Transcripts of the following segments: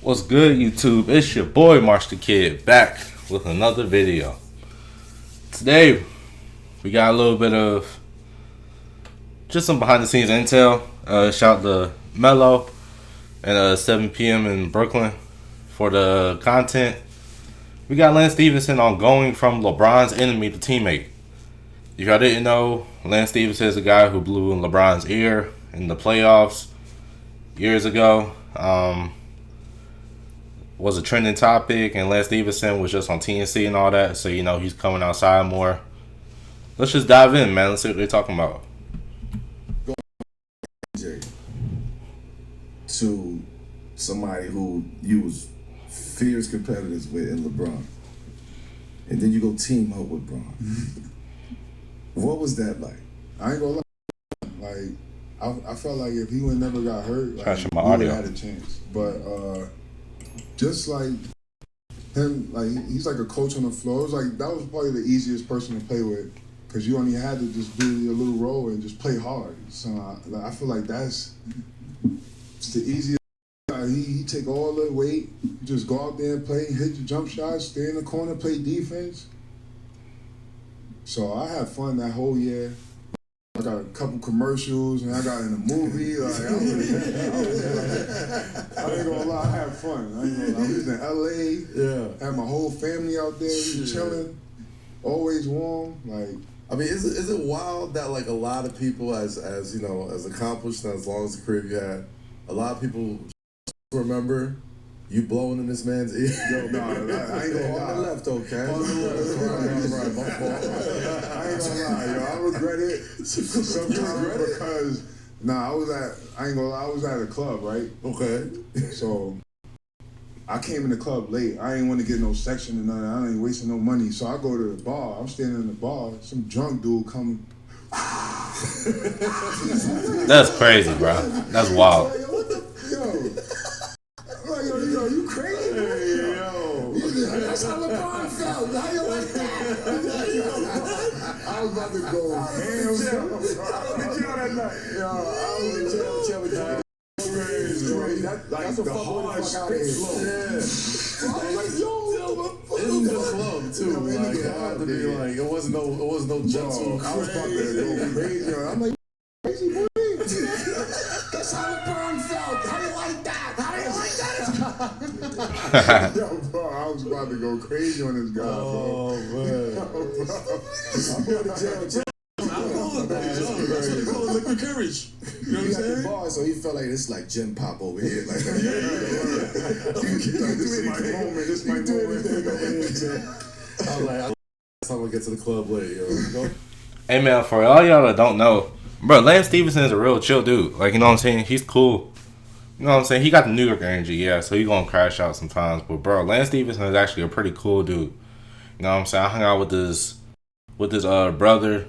What's good, YouTube? It's your boy MarshTheKid back with another video. Today we got a little bit of just some behind the scenes intel. Shout out to Mello at 7 p.m. in Brooklyn for the content. We got Lance Stephenson on going from LeBron's enemy to teammate. If y'all didn't know, Lance Stephenson is a guy who blew in LeBron's ear in the playoffs years ago. Was a trending topic, and Lance Stephenson was just on TNC and all that, so he's coming outside more. Let's just dive in, man. Let's see what they're talking about. To somebody who you was fierce competitors with in LeBron, and then you go team up with Bron. What was that like? I ain't gonna lie. I felt like if he would never got hurt, like, he would have had a chance. But just like him, like he's like a coach on the floor. It was like that was probably the easiest person to play with, because you only had to just do your little role and just play hard. So I feel like that's the easiest. He take all the weight, just go out there and play, hit your jump shots, stay in the corner, play defense. So I had fun that whole year. I got a couple commercials and I got in a movie. I ain't gonna lie, I had fun. I was in LA, had my whole family out there, we were chilling, always warm. I mean, is it wild that like a lot of people, as accomplished and as long as the career you had, a lot of people remember you blowing in this man's ear? Yo, I ain't gonna lie. Left, okay? Right, my fault. I ain't gonna lie, yo. I regret it sometimes because, I was at a club, right? Okay. So I came in the club late. I ain't want to get no section or nothing. I ain't wasting no money. So I go to the bar. I'm standing in the bar. Some drunk dude coming. That's crazy, bro. That's wild. Yo, you crazy? Hey, yo. That's how LeBron felt. How you like that? I was about to go ham. That's a hard spit flow. I was like, yo, in the club too. Like, it had to be like, it wasn't no gentle. I was about to go crazy. I'm like, crazy boy. That's how LeBron felt. How you like that? How you like that? Yo, bro, I was about to go crazy on this guy, bro. Oh, man. I'm going to jail. That's what they call it, liquid courage. You know what I'm saying? At the bar, so he felt like this like gym pop over here. Like, This is my moment. This is my moment. I was like, that's how I get to the club late, yo. Hey, man, for all y'all that don't know, bro, Lance Stephenson is a real chill dude. Like, you know what I'm saying? He's cool. You know what I'm saying? He got the New York energy, yeah, so he gonna crash out sometimes. But, bro, Lance Stephenson is actually a pretty cool dude. You know what I'm saying? I hung out with his brother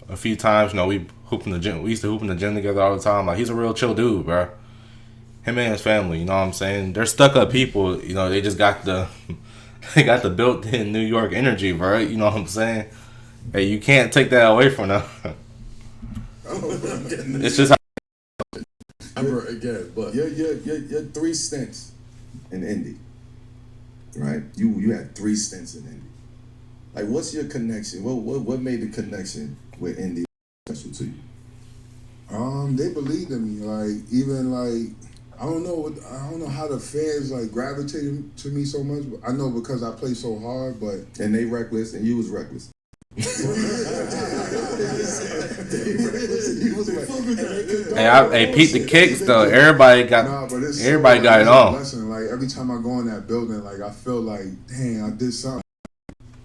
a few times. We hoop in the gym. We used to hoop in the gym together all the time. Like, he's a real chill dude, bro. Him and his family, you know what I'm saying? They're stuck-up people. They just got the built-in New York energy, bro. You know what I'm saying? Hey, you can't take that away from them. It's just how. Remember again, but your 3 stints in Indy, right? You had 3 stints in Indy. Like, what's your connection? What made the connection with Indy special to you? They believed in me. I don't know how the fans gravitated to me so much. But I know because I play so hard, but And they reckless, and you was reckless. Hey, Pete the kicks though. Everybody got it on. Listen, every time I go in that building, I feel like, dang, I did something.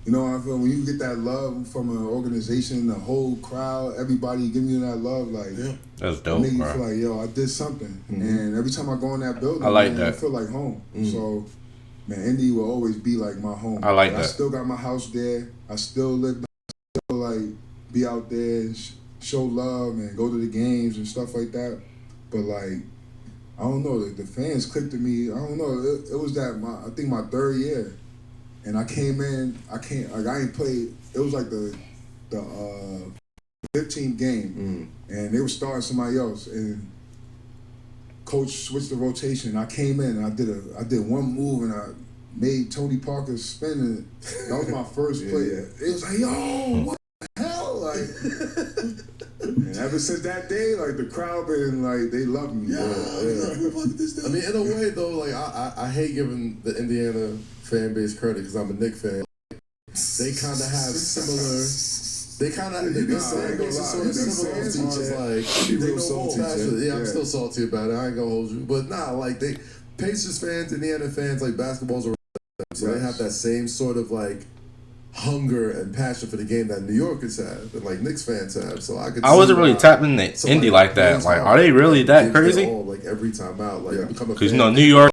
You know what I feel? When you get that love from an organization, the whole crowd, everybody giving you that love, That's dope, make you bro. feel like, yo, I did something. And every time I go in that building, I like I that. feel like home. So, man, Indy will always be like my home. I like that. I still got my house there. I still live there. I still be out there and show love and go to the games and stuff like that. But I don't know, the fans clicked to me. I don't know. It was I think my 3rd year. And I came in, I ain't played, it was the 15th game, and they were starting somebody else, and coach switched the rotation. I came in and I did one move and I made Tony Parker spin, and that was my first play. Yeah. It was like, yo, what the hell? Like, and ever since that day, like the crowd been like, they love me. I mean, in a way though, like I hate giving the Indiana fan base credit because I'm a Knicks fan. They kind of have similar. They kind of sort of similar as far as like they know I'm still salty about it. I ain't gonna hold you, but like they Pacers fans, Indiana fans, like basketball's a so they have that same sort of like hunger and passion for the game that New Yorkers have and like Knicks fans have. So I wasn't really tapped into indie like that. Like, are they really that crazy? Like every time out, like because New York,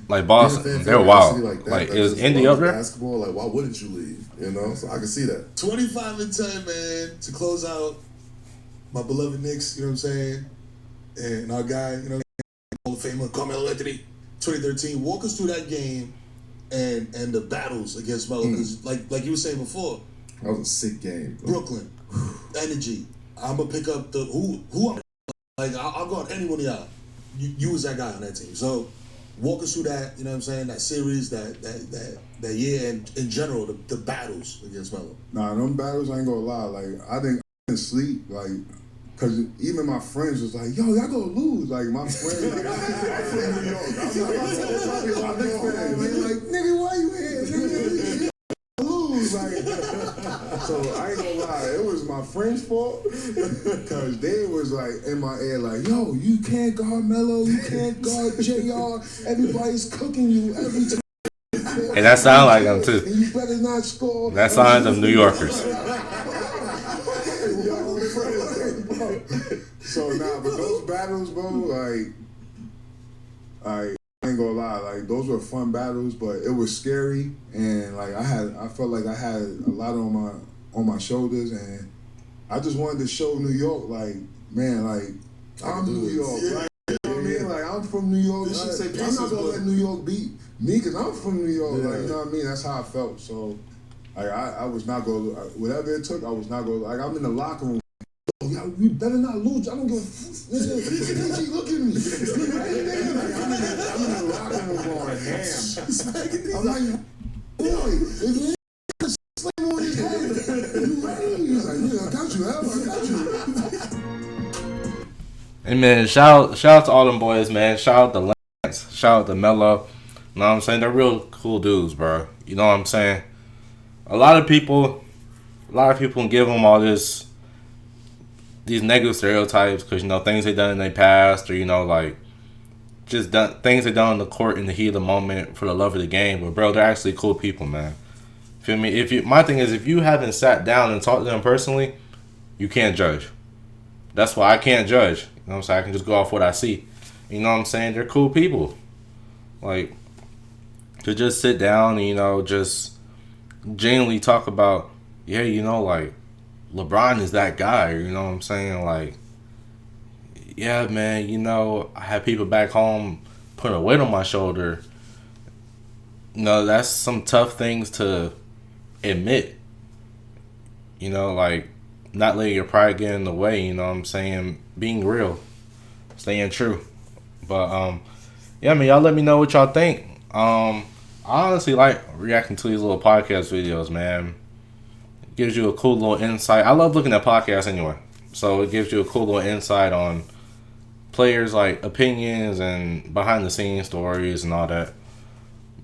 like Boston, they're wild. Like is indie up there? Basketball, like why wouldn't you leave? You know, so I can see that. 25-10, man, to close out my beloved Knicks. You know what I'm saying? And our guy, you know, Hall of Famer Carmelo Anthony, 2013. Walk us through that game. And the battles against Melo, because like you were saying before, that was a sick game. Brooklyn, energy. I'm gonna pick up the who I'm like. I'll go on any one of y'all. You was that guy on that team. So walk us through that. You know what I'm saying? That series, that year, and in general, the battles against Melo. Nah, them battles, I ain't gonna lie. Like I didn't sleep. Like. Cause even my friends was like, yo, y'all gonna lose. Like my friends, like, I'm from New York. I'm like, nigga, why you here? Nigga, lose. Like, so I ain't gonna lie, it was my friends' fault. Cause they was like in my ear, like, yo, you can't guard Melo, you can't guard JR. Everybody's cooking you every time. And that sound like them too. And you better not score. That sounds like them New Yorkers. So but those battles, bro, like I ain't gonna lie, like those were fun battles, but it was scary, and like I felt like I had a lot on my shoulders, and I just wanted to show New York, like, man, like I'm New York, right? You know what I mean? Like I'm from New York. I'm not gonna let New York beat me because I'm from New York. Like, you know what I mean? That's how I felt. So like I was not gonna whatever it took. I was not gonna like I'm in the locker room. Y'all, you better not lose. I don't give a nigga, look at me. I'm in the locker room going ham. I'm like, boy, if you ain't slam on his head, you ready? He's like, yeah, I got you, I got you. And man, shout out to all them boys, man. Shout out to Lance. Shout out to Melo. You know what I'm saying? They're real cool dudes, bro. You know what I'm saying? A lot of people give them all these negative stereotypes because, you know, things they done in their past, or, you know, like just things they done on the court in the heat of the moment for the love of the game. But bro, they're actually cool people, man. Feel me? My thing is, if you haven't sat down and talked to them personally, you can't judge. That's why I can't judge. You know what I'm saying? I can just go off what I see. You know what I'm saying? They're cool people. Like, to just sit down and, you know, just genuinely talk about, yeah, you know, like, LeBron is that guy, you know what I'm saying? Like, yeah, man, you know, I have people back home putting a weight on my shoulder. You know, that's some tough things to admit. You know, like, not letting your pride get in the way, you know what I'm saying? Being real, staying true. But, yeah, man, y'all let me know what y'all think. I honestly like reacting to these little podcast videos, man. It gives you a cool little insight. I love looking at podcasts anyway. So it gives you a cool little insight on players, like opinions and behind the scenes stories and all that.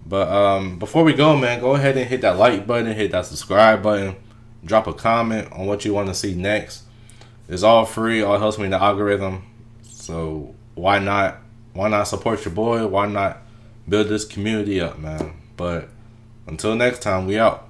But before we go, man, go ahead and hit that like button, hit that subscribe button, drop a comment on what you want to see next. It's all free, all helps me in the algorithm. So why not support your boy? Why not build this community up, man? But until next time, we out.